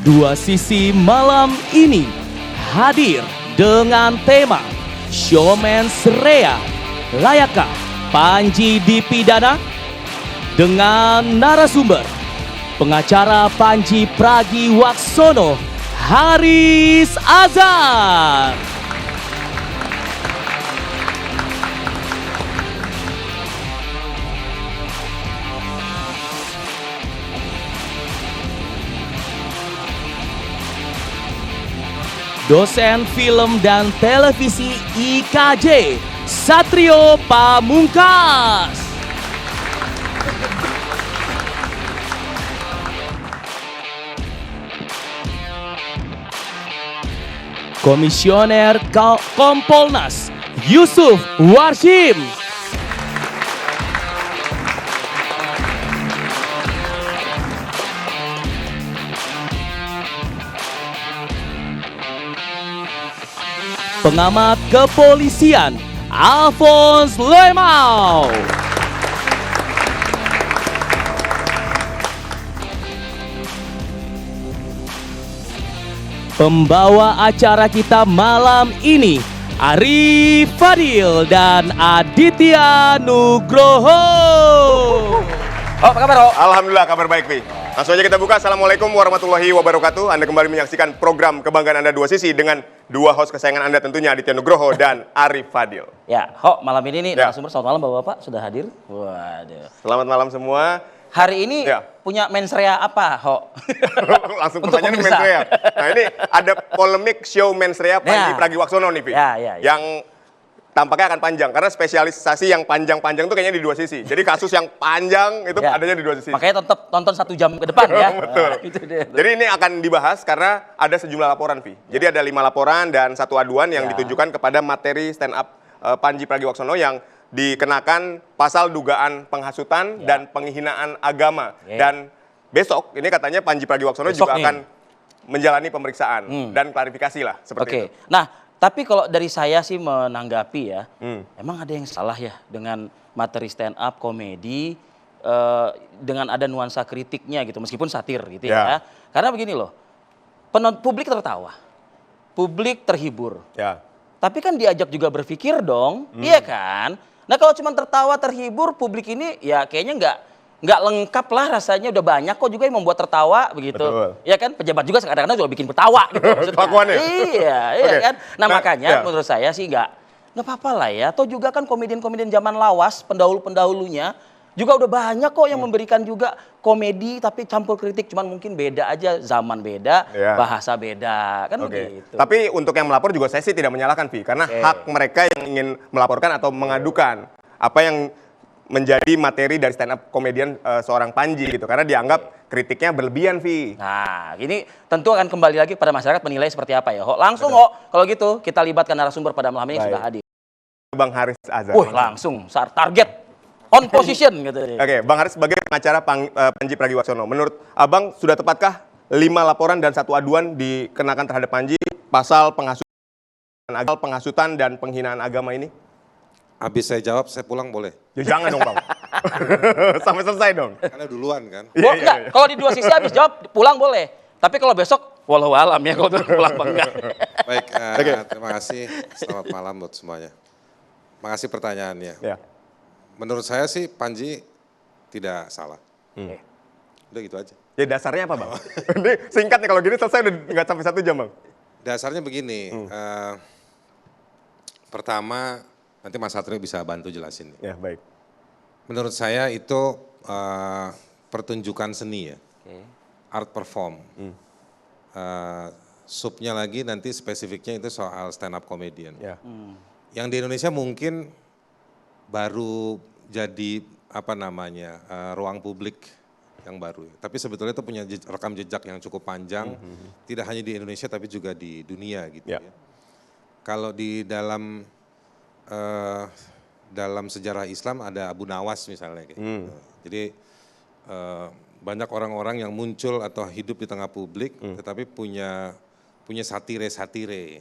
Dua Sisi malam ini hadir dengan tema Showman's Rea, layakkah Panji dipidana? Dengan narasumber pengacara Panji Pragiwaksono, Haris Azhar. Dosen film dan televisi IKJ, Satrio Pamungkas. Komisioner Kompolnas, Yusuf Warshim. Pengamat kepolisian, Alphonse Lemau. Pembawa acara kita malam ini, Arif Fadil dan Aditya Nugroho. Apa kabar, Ho? Alhamdulillah, kabar baik, Pi. Langsung aja kita buka. Assalamualaikum warahmatullahi wabarakatuh. Anda kembali menyaksikan program Kebanggaan Anda Dua Sisi dengan dua host kesayangan Anda tentunya, Aditya Nugroho dan Arif Fadil. Ya, Ho, malam ini nih, narasumber selamat malam Bapak-Bapak sudah hadir. Waduh. Selamat malam semua. Hari ini punya mens rea apa, Ho? Langsung pertanyaan mens rea. Nah, ini ada polemik show mens rea Panji Pragiwaksono nih, Pi. Yang tampaknya akan panjang karena spesialisasi yang panjang-panjang tuh kayaknya di Dua Sisi. Jadi kasus yang panjang itu adanya di Dua Sisi. Makanya tetap tonton 1 jam ke depan ya. Betul. Nah, itu dia. Jadi ini akan dibahas karena ada sejumlah laporan, Vi. Jadi ada 5 laporan dan 1 aduan yang ditujukan kepada materi stand up Panji Pragiwaksono yang dikenakan pasal dugaan penghasutan dan penghinaan agama. Dan besok ini katanya Panji Pragiwaksono juga akan menjalani pemeriksaan dan klarifikasi lah seperti itu. Nah, tapi kalau dari saya sih menanggapi ya, emang ada yang salah ya dengan materi stand up komedi dengan ada nuansa kritiknya gitu, meskipun satir gitu ya. Karena begini loh, publik tertawa, publik terhibur, tapi kan diajak juga berpikir dong, iya kan? Nah kalau cuma tertawa terhibur, publik ini ya kayaknya nggak lengkap lah rasanya. Udah banyak kok juga yang membuat tertawa begitu. Ya kan, pejabat juga kadang-kadang juga bikin ketawa gitu. Iya kan. Nah makanya menurut saya sih nggak apa-apa lah ya. Atau juga kan komedian-komedian zaman lawas, pendahulu-pendahulunya juga udah banyak kok yang memberikan juga komedi tapi campur kritik. Cuman mungkin beda aja, zaman beda, bahasa beda kan gitu. Tapi untuk yang melapor juga saya sih tidak menyalahkan, Vi. Karena hak mereka yang ingin melaporkan atau mengadukan apa yang menjadi materi dari stand up komedian seorang Panji gitu, karena dianggap kritiknya berlebihan, Vi. Nah, ini tentu akan kembali lagi kepada masyarakat menilai seperti apa ya. Ho, langsung Ho, kalau gitu kita libatkan narasumber pada malam ini sudah hadir. Bang Haris Azhar. Langsung target on position gitu. Oke, Bang Haris sebagai pengacara Panji Pragiwaksono, menurut Abang sudah tepatkah 5 laporan dan 1 aduan dikenakan terhadap Panji pasal penghasutan dan penghinaan agama ini? Habis saya jawab, saya pulang boleh? Ya jangan dong, Bang. Sampai selesai dong. Karena duluan kan. Enggak, kalau di Dua Sisi habis jawab pulang boleh. Tapi kalau besok walau alam ya kalau pulang enggak. Baik, terima kasih. Selamat malam buat semuanya. Makasih pertanyaannya. Menurut saya sih Panji tidak salah. Udah gitu aja. Ya dasarnya apa, Bang? Ini singkat nih, kalau gini selesai udah nggak sampai 1 jam, Bang. Dasarnya begini. Pertama, nanti Mas Satrio bisa bantu jelasin. Ya, baik. Menurut saya itu pertunjukan seni ya. Art perform. Subnya lagi nanti spesifiknya itu soal stand up comedian. Yang di Indonesia mungkin baru jadi ruang publik yang baru. Tapi sebetulnya itu punya rekam jejak yang cukup panjang, tidak hanya di Indonesia tapi juga di dunia gitu ya. Kalau di dalam sejarah Islam ada Abu Nawas misalnya kayak gitu. Jadi banyak orang-orang yang muncul atau hidup di tengah publik tetapi punya satire-satire.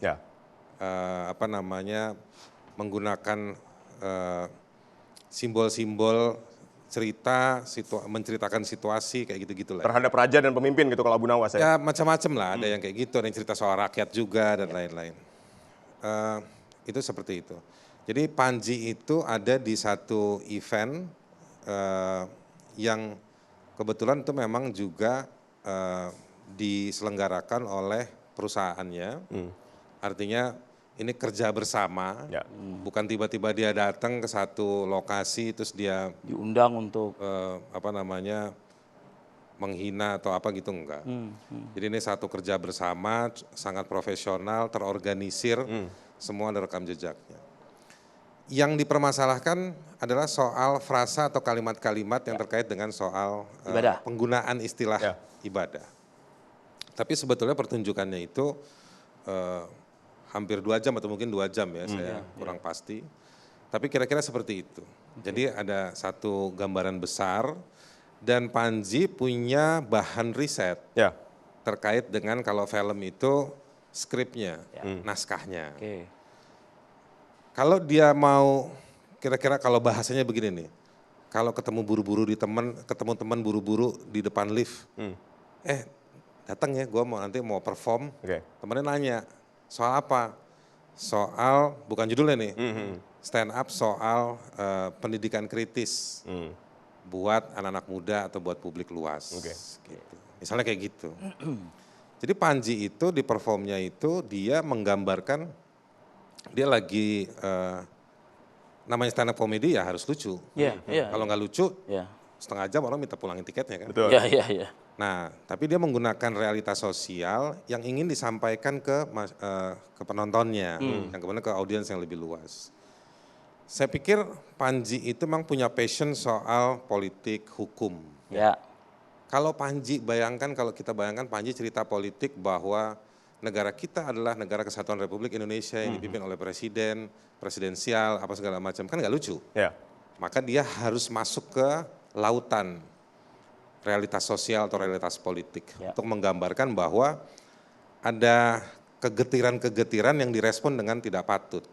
menggunakan simbol-simbol menceritakan situasi kayak gitu-gitu lah. Terhadap raja dan pemimpin gitu kalau Abu Nawas ya. Ya macam-macam lah, ada yang kayak gitu, ada yang cerita soal rakyat juga dan lain-lain. Itu seperti itu. Jadi Panji itu ada di satu event yang kebetulan itu memang juga diselenggarakan oleh perusahaannya. Artinya ini kerja bersama, bukan tiba-tiba dia datang ke satu lokasi terus dia Diundang untuk menghina atau apa gitu, enggak. Jadi ini satu kerja bersama, sangat profesional, terorganisir, semua ada rekam jejaknya. Yang dipermasalahkan adalah soal frasa atau kalimat-kalimat yang terkait dengan soal penggunaan istilah ibadah. Tapi sebetulnya pertunjukannya itu hampir 2 jam atau mungkin 2 jam ya, saya kurang pasti. Tapi kira-kira seperti itu. Jadi ada satu gambaran besar dan Panji punya bahan riset terkait dengan kalau film itu skripnya, naskahnya. Kalau dia mau, kira-kira kalau bahasanya begini nih, kalau ketemu buru-buru ketemu teman buru-buru di depan lift, datang ya, gue nanti mau perform, temennya nanya, soal apa? Soal, bukan judulnya nih, stand up soal pendidikan kritis buat anak-anak muda atau buat publik luas. Gitu. Misalnya kayak gitu. Jadi Panji itu di performnya itu dia menggambarkan, dia lagi, namanya stand up komedi ya harus lucu. Kalau nggak lucu, setengah jam orang minta pulangin tiketnya kan. Betul. Nah, tapi dia menggunakan realitas sosial yang ingin disampaikan ke penontonnya, yang kemudian ke audiens yang lebih luas. Saya pikir Panji itu memang punya passion soal politik, hukum. Kalau kita bayangkan Panji cerita politik bahwa negara kita adalah negara kesatuan Republik Indonesia yang dipimpin oleh presiden, presidensial, apa segala macam, kan nggak lucu. Maka dia harus masuk ke lautan realitas sosial atau realitas politik untuk menggambarkan bahwa ada kegetiran-kegetiran yang direspon dengan tidak patut.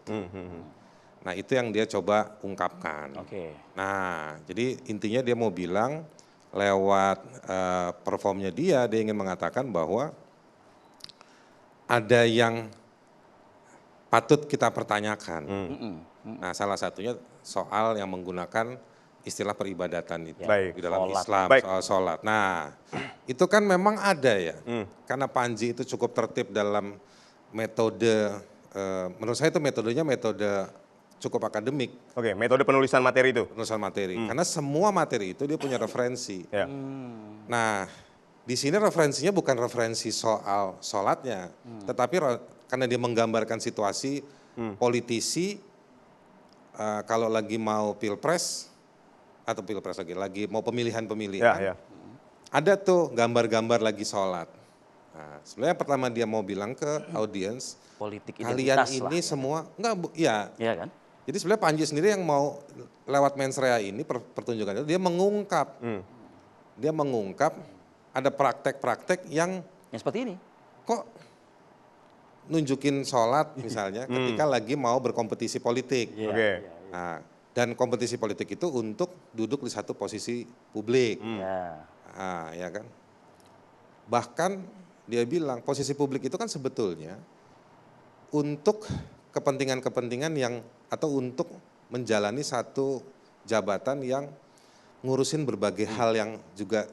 Nah itu yang dia coba ungkapkan. Nah jadi intinya dia mau bilang lewat performnya dia ingin mengatakan bahwa ada yang patut kita pertanyakan. Nah salah satunya soal yang menggunakan istilah peribadatan itu di dalam Islam, soal sholat. Nah itu kan memang ada ya, karena Panji itu cukup tertib dalam metode, menurut saya itu metodenya metode cukup akademik. Metode penulisan materi itu? Penulisan materi, karena semua materi itu dia punya referensi. Nah di sini referensinya bukan referensi soal sholatnya, tetapi karena dia menggambarkan situasi politisi kalau lagi mau pilpres, atau pilpres lagi mau pemilihan-pemilihan, ada tuh gambar-gambar lagi sholat. Nah, sebenarnya pertama dia mau bilang ke audiens, politik kalian ini semua, kan? Jadi sebenarnya Panji sendiri yang mau lewat mens rea ini, pertunjukan itu, dia mengungkap ada praktek-praktek yang seperti ini. Kok nunjukin sholat misalnya ketika lagi mau berkompetisi politik. Nah, dan kompetisi politik itu untuk duduk di satu posisi publik. Ya kan? Bahkan dia bilang posisi publik itu kan sebetulnya untuk kepentingan-kepentingan yang atau untuk menjalani satu jabatan yang ngurusin berbagai hal yang juga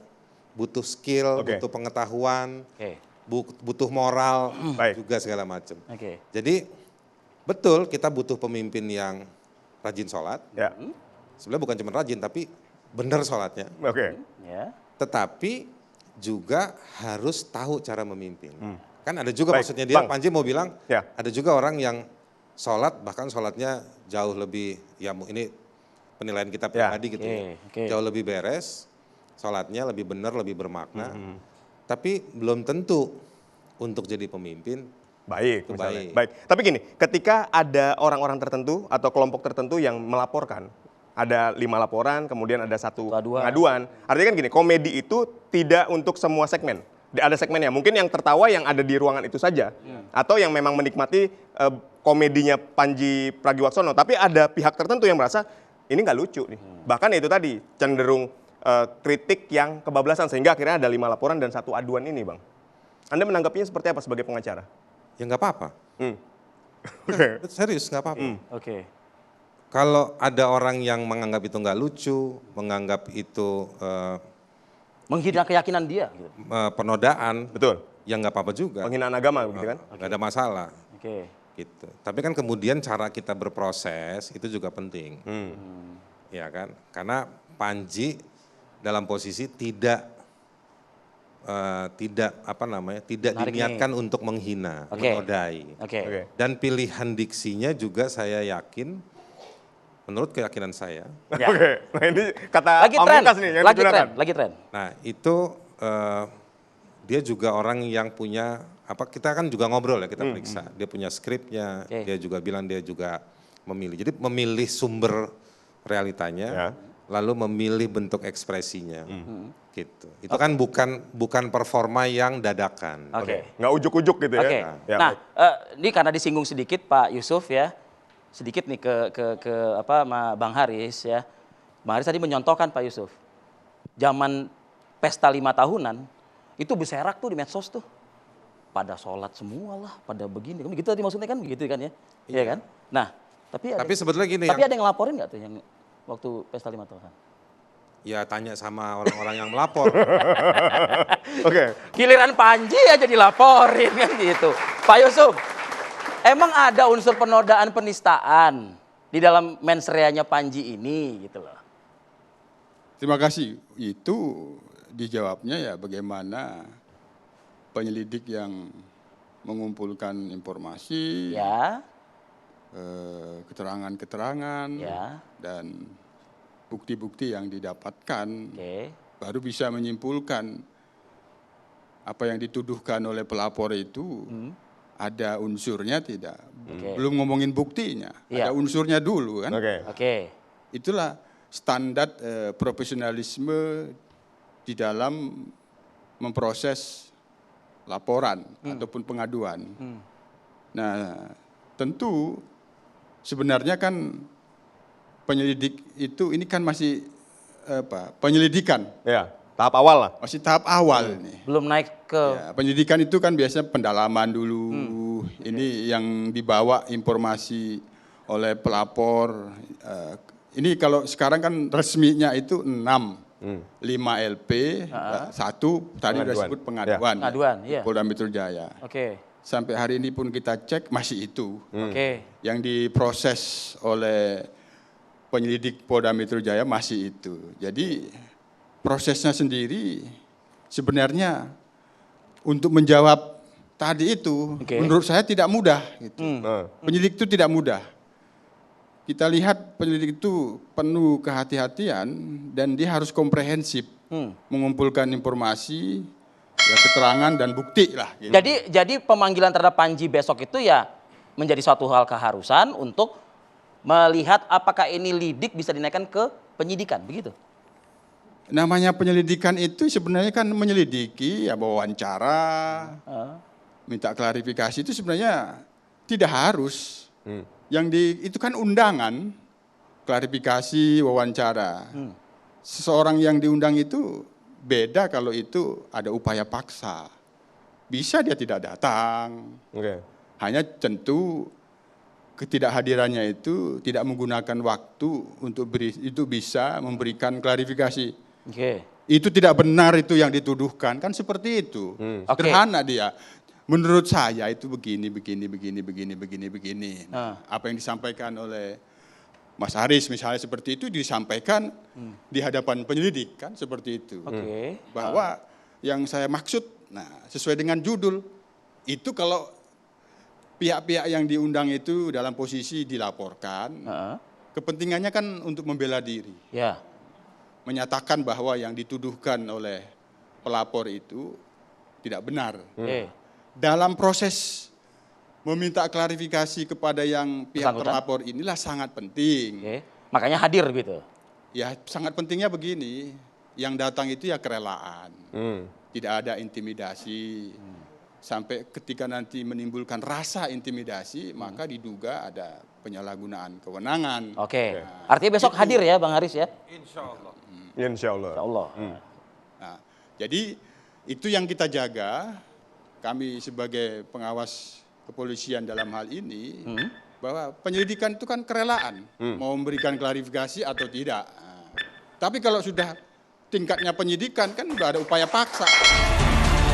butuh skill, butuh pengetahuan, butuh moral, juga segala macam. Jadi betul kita butuh pemimpin yang rajin sholat, sebenarnya bukan cuma rajin tapi benar sholatnya. Tetapi juga harus tahu cara memimpin. Kan ada juga maksudnya dia, Panji mau bilang, ada juga orang yang sholat bahkan sholatnya jauh lebih, ya ini penilaian kita pribadi gitu jauh lebih beres, sholatnya lebih benar, lebih bermakna, tapi belum tentu untuk jadi pemimpin. Baik. Tapi gini, ketika ada orang-orang tertentu atau kelompok tertentu yang melaporkan, ada 5 laporan, kemudian ada 1 pengaduan. Artinya kan gini, komedi itu tidak untuk semua segmen. Ada segmennya, mungkin yang tertawa yang ada di ruangan itu saja, atau yang memang menikmati komedinya Panji Pragiwaksono. Tapi ada pihak tertentu yang merasa ini nggak lucu nih. Bahkan itu tadi cenderung kritik yang kebablasan sehingga akhirnya ada 5 laporan dan 1 aduan ini, Bang. Anda menanggapinya seperti apa sebagai pengacara? Ya nggak apa-apa. Serius nggak apa-apa. Oke. Kalau ada orang yang menganggap itu nggak lucu, menganggap itu Menghina keyakinan dia. Gitu. penodaan, Betul. ya nggak apa-apa juga. Penghinaan agama gitu kan? Nggak ada masalah. Oke. Gitu. Tapi kan kemudian cara kita berproses itu juga penting. Ya kan? Karena Panji dalam posisi tidak Menarik diniatkan untuk menghina, Oke. menodai. Oke. Dan pilihan diksinya juga saya yakin, menurut keyakinan saya. Ya. Oke, nah ini kata Lagi tren. Pamungkas nih yang Lagi digunakan. tren. Lagi tren. Nah itu dia juga orang yang punya, kita kan juga ngobrol ya, kita periksa. Dia punya skripnya, Oke. dia juga bilang dia juga memilih. Jadi memilih sumber realitanya, Ya. lalu memilih bentuk ekspresinya. Gitu. Itu kan bukan performa yang dadakan. Oke. Nggak ujuk-ujuk gitu ya? Oke. Ya, Nah, baik. ini karena disinggung sedikit Pak Yusuf ya, sedikit nih ke sama Bang Haris ya. Bang Haris tadi menyontohkan Pak Yusuf, zaman pesta 5 tahunan itu berserak tuh di medsos tuh, pada sholat semua lah, pada begini, gitu tadi maksudnya kan begitu kan ya, iya kan? Nah, tapi sebetulnya gini, tapi ada yang ngelaporin nggak tuh yang waktu pesta 5 tahunan? ya tanya sama orang-orang yang melapor. Oke. Giliran Panji aja dilaporin kan gitu. Pak Yusuf, emang ada unsur penodaan penistaan di dalam mensreanya Panji ini gitu loh. Terima kasih. Itu dijawabnya ya bagaimana penyelidik yang mengumpulkan informasi, Ya, keterangan-keterangan, ya, dan bukti-bukti yang didapatkan, oke. baru bisa menyimpulkan apa yang dituduhkan oleh pelapor itu ada unsurnya tidak. Oke. Belum ngomongin buktinya, Iya. ada unsurnya dulu kan. Oke. Oke. Itulah standar profesionalisme di dalam memproses laporan ataupun pengaduan. Nah, tentu sebenarnya kan penyelidik itu ini kan masih penyelidikan, Ya, tahap awal lah. masih tahap awal nih. Belum naik ke Ya, penyidikan itu kan biasanya pendalaman dulu. Ini yang dibawa informasi oleh pelapor. Ini kalau sekarang kan resminya itu 6. 5 LP, 1 tadi sudah Pengaduan. disebut pengaduan. pengaduan, iya. Polda Metro Jaya. Oke. Sampai hari ini pun kita cek masih itu. Oke. Yang diproses oleh penyelidik Polda Metro Jaya masih itu. Jadi prosesnya sendiri sebenarnya untuk menjawab tadi itu Oke. menurut saya tidak mudah. Gitu. Nah, Penyelidik itu tidak mudah. Kita lihat penyelidik itu penuh kehati-hatian dan dia harus komprehensif mengumpulkan informasi, ya, keterangan dan bukti lah. Gitu. Jadi pemanggilan terhadap Panji besok itu ya menjadi suatu hal keharusan untuk melihat apakah ini lidik bisa dinaikkan ke penyidikan, begitu? Namanya penyelidikan itu sebenarnya kan menyelidiki, ya wawancara, minta klarifikasi itu sebenarnya tidak harus. Itu kan undangan, klarifikasi, wawancara. Seseorang yang diundang itu beda kalau itu ada upaya paksa. Bisa dia tidak datang. oke. Hanya tentu ketidakhadirannya itu tidak menggunakan waktu untuk itu bisa memberikan klarifikasi. Oke. Itu tidak benar itu yang dituduhkan, kan seperti itu. Sederhana dia. Menurut saya itu begini. Apa yang disampaikan oleh Mas Haris misalnya seperti itu disampaikan di hadapan penyelidik kan seperti itu. Oke. Bahwa yang saya maksud, nah sesuai dengan judul, itu kalau pihak-pihak yang diundang itu dalam posisi dilaporkan, kepentingannya kan untuk membela diri. Ya. Menyatakan bahwa yang dituduhkan oleh pelapor itu tidak benar. Oke. Dalam proses meminta klarifikasi kepada yang pihak Bersangkutan. terlapor inilah sangat penting. Oke. Makanya hadir gitu. Ya sangat pentingnya begini, yang datang itu ya kerelaan. Tidak ada intimidasi. sampai ketika nanti menimbulkan rasa intimidasi, maka diduga ada penyalahgunaan kewenangan. Oke. Artinya besok hadir ya Bang Haris ya? Insya Allah. Insya Allah. Nah, jadi itu yang kita jaga, kami sebagai pengawas kepolisian dalam hal ini, bahwa penyelidikan itu kan kerelaan, mau memberikan klarifikasi atau tidak. Nah, tapi kalau sudah tingkatnya penyidikan kan sudah ada upaya paksa.